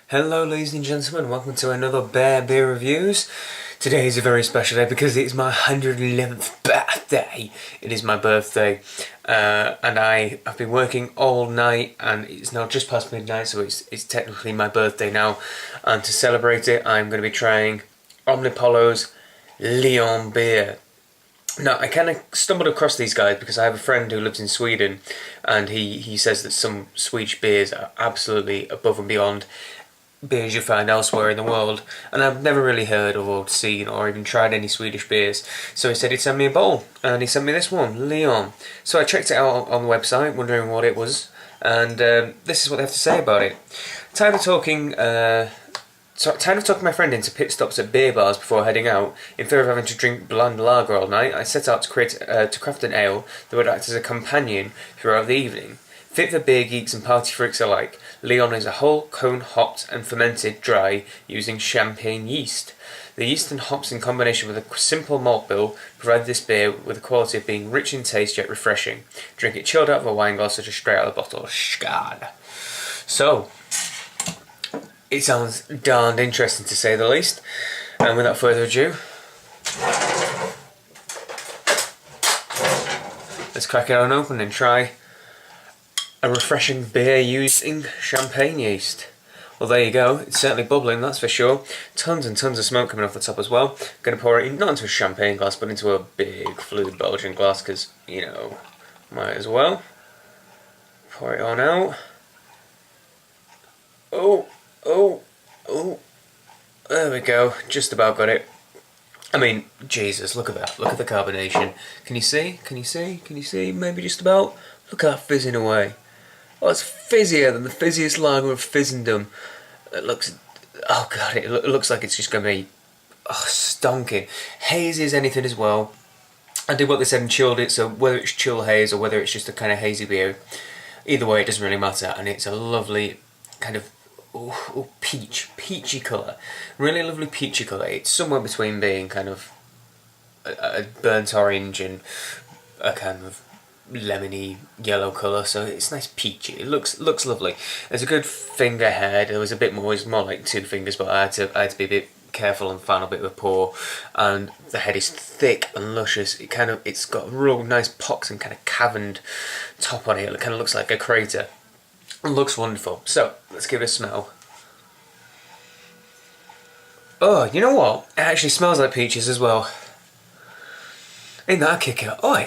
Hello ladies and gentlemen, welcome to another Bear Beer Reviews. Today is a very special day because it's my 111th birthday. It is my birthday and I have been working all night and it's now just past midnight, so it's technically my birthday now. And to celebrate it I'm going to be trying Omnipollo's Leon beer. Now, I kind of stumbled across these guys because I have a friend who lives in Sweden and he says that some Swedish beers are absolutely above and beyond beers you find elsewhere in the world, and I've never really heard of or seen or even tried any Swedish beers. So he said he'd send me a bowl, and he sent me this one, Leon. So I checked it out on the website, wondering what it was, and this is what they have to say about it. Tired of talking my friend into pit stops at beer bars before heading out, in fear of having to drink bland lager all night, I set out to craft an ale that would act as a companion throughout the evening. Fit for beer geeks and party freaks alike, Leon is a whole cone hopped and fermented dry using champagne yeast. The yeast and hops in combination with a simple malt bill provide this beer with the quality of being rich in taste yet refreshing. Drink it chilled out of a wine glass or just straight out of the bottle. Skål. So, it sounds darned interesting to say the least. And without further ado, let's crack it on open and try a refreshing beer using champagne yeast. Well, there you go. It's certainly bubbling, that's for sure. Tons and tons of smoke coming off the top as well. Going to pour it in, not into a champagne glass, but into a big fluid Belgian glass, because, you know, might as well. Pour it on out. Oh. There we go. Just about got it. I mean, Jesus, look at that. Look at the carbonation. Can you see? Can you see? Can you see? Maybe just about. Look at that fizzing away. Oh, it's fizzier than the fizziest lager of fizzendom. It looks... Oh god, it looks like it's just going to be... Oh, stonking. Hazy as anything as well. I did what they said and chilled it, so whether it's chill haze or whether it's just a kind of hazy beer, either way it doesn't really matter, and it's a lovely kind of peachy colour. Really lovely peachy colour. It's somewhere between being kind of a burnt orange and a kind of lemony yellow colour, so it's nice peachy. It looks lovely. There's a good finger head. There was a bit more, it's more like 2 fingers, but I had to be a bit careful and final bit of a pour. And the head is thick and luscious. It's got real nice pox and kind of caverned top on it. It kind of looks like a crater. It looks wonderful. So let's give it a smell. Oh, you know what? It actually smells like peaches as well. Ain't that a kicker? Oh,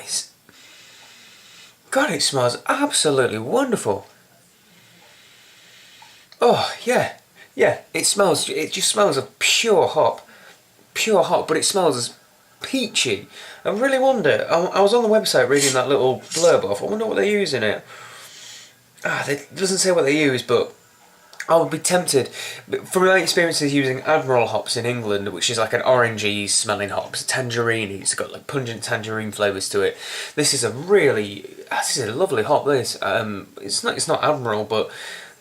God, it smells absolutely wonderful. Oh, yeah, it just smells of pure hop, but it smells as peachy. I really wonder, I was on the website reading that little blurb off, I wonder what they use in it. It doesn't say what they use, but I would be tempted. From my experiences using Admiral hops in England, which is like an orangey smelling hops, tangerine, it's got like pungent tangerine flavours to it. This is a lovely hop. It's not Admiral, but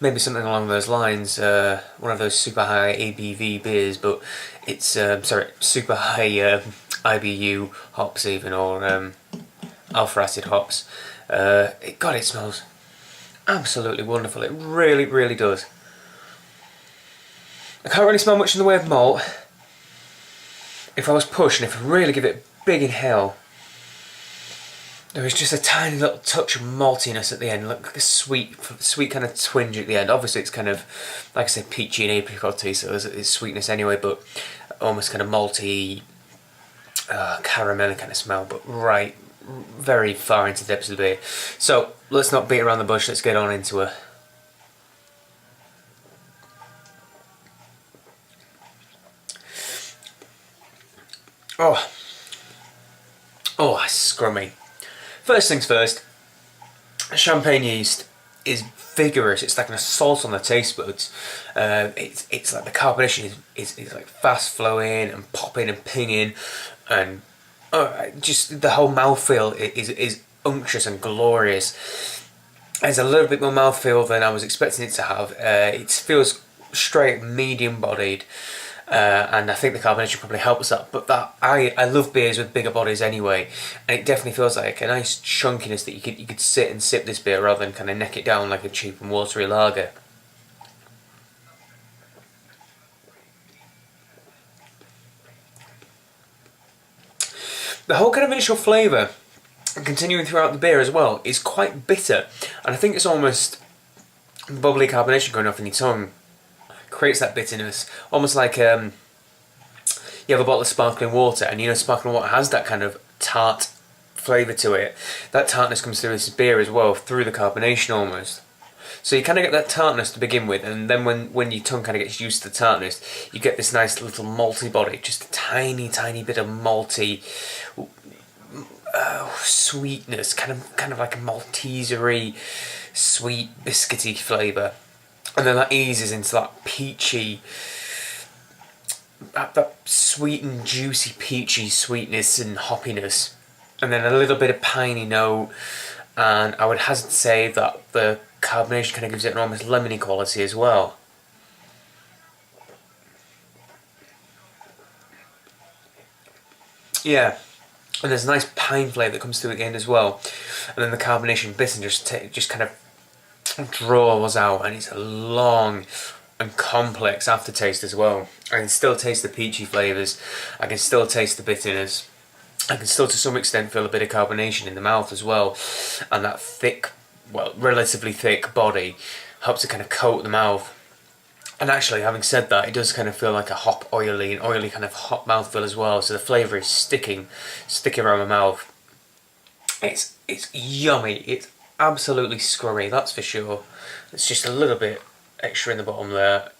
maybe something along those lines. One of those super high ABV beers, but it's super high IBU hops even, or alpha acid hops. God, it smells absolutely wonderful. It really does. I can't really smell much in the way of malt. If I was pushed, and if I really give it a big inhale, there is just a tiny little touch of maltiness at the end, like a sweet kind of twinge at the end. Obviously it's kind of, like I said, peachy and apricot-y, so there's sweetness anyway, but almost kind of malty, caramel kind of smell, but right, very far into the depths of the beer. So let's not beat around the bush, let's get on into it. Oh, scrummy. First things first, champagne yeast is vigorous. It's like an assault on the taste buds. It's like the carbonation is like fast flowing and popping and pinging, and just the whole mouthfeel is unctuous and glorious. There's a little bit more mouthfeel than I was expecting it to have. It feels straight, medium bodied. And I think the carbonation probably helps that, but I love beers with bigger bodies anyway, and it definitely feels like a nice chunkiness that you could sit and sip this beer rather than kind of neck it down like a cheap and watery lager. The whole kind of initial flavour, continuing throughout the beer as well, is quite bitter, and I think it's almost bubbly carbonation going off in your tongue creates that bitterness, almost like you have a bottle of sparkling water, and you know sparkling water has that kind of tart flavour to it. That tartness comes through this beer as well, through the carbonation almost. So you kind of get that tartness to begin with, and then when your tongue kind of gets used to the tartness, you get this nice little malty body, just a tiny, tiny bit of malty sweetness, kind of like a Maltesery, sweet, biscuity flavour. And then that eases into that peachy, that sweet and juicy peachy sweetness and hoppiness. And then a little bit of piney note, and I would hazard to say that the carbonation kind of gives it an almost lemony quality as well. Yeah, and there's a nice pine flavour that comes through at the end as well, and then the carbonation bittern just kind of draws out, and it's a long and complex aftertaste as well. I can still taste the peachy flavours, I can still taste the bitterness, I can still to some extent feel a bit of carbonation in the mouth as well, and that thick, well, relatively thick body helps to kind of coat the mouth. And actually, having said that, it does kind of feel like a oily kind of hop mouthfeel as well, so the flavour is sticking around my mouth. It's yummy, it's absolutely scrummy, that's for sure. It's just a little bit extra in the bottom there.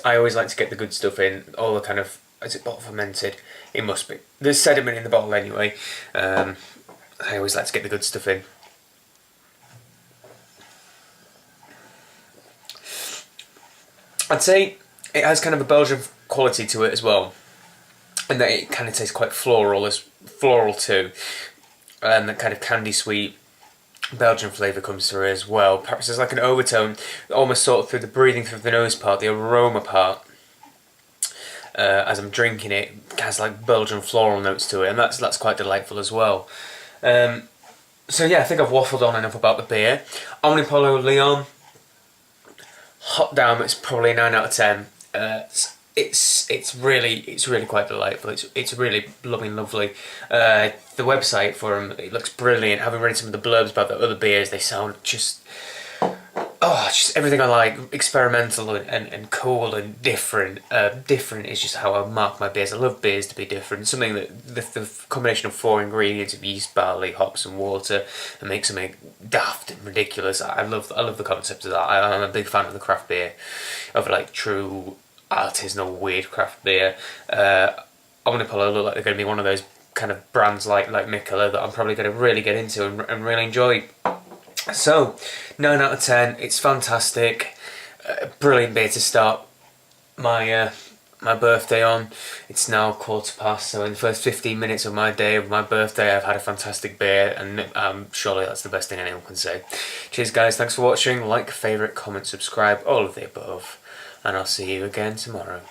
I always like to get the good stuff in, all the kind of, is it bottle fermented? It must be. There's sediment in the bottle anyway. I always like to get the good stuff in. I'd say it has kind of a Belgian quality to it as well, and that it kind of tastes quite floral too, and that kind of candy sweet Belgian flavour comes through as well. Perhaps there's like an overtone, almost sort of through the breathing through the nose part, the aroma part. As I'm drinking it, it has like Belgian floral notes to it, and that's quite delightful as well. So yeah, I think I've waffled on enough about the beer. Omnipollo Leon, hot damn, it's probably a 9 out of 10. It's really quite delightful. It's really lovely. The website for them, it looks brilliant. Having read some of the blurbs about the other beers, they sound just everything I like. Experimental and cool and different. Different is just how I mark my beers. I love beers to be different. Something that the combination of 4 ingredients of yeast, barley, hops, and water, and makes something daft and ridiculous. I love the concept of that. I'm a big fan of the craft beer, of like true artisanal weird craft beer. Omnipollo look like they're going to be one of those kind of brands like Mikkeller that I'm probably going to really get into and really enjoy. So, 9 out of 10, it's fantastic, brilliant beer to start my my birthday on. It's now 15:15, so in the first 15 minutes of my day, of my birthday, I've had a fantastic beer, and surely that's the best thing anyone can say. Cheers guys, thanks for watching, like, favourite, comment, subscribe, all of the above, and I'll see you again tomorrow.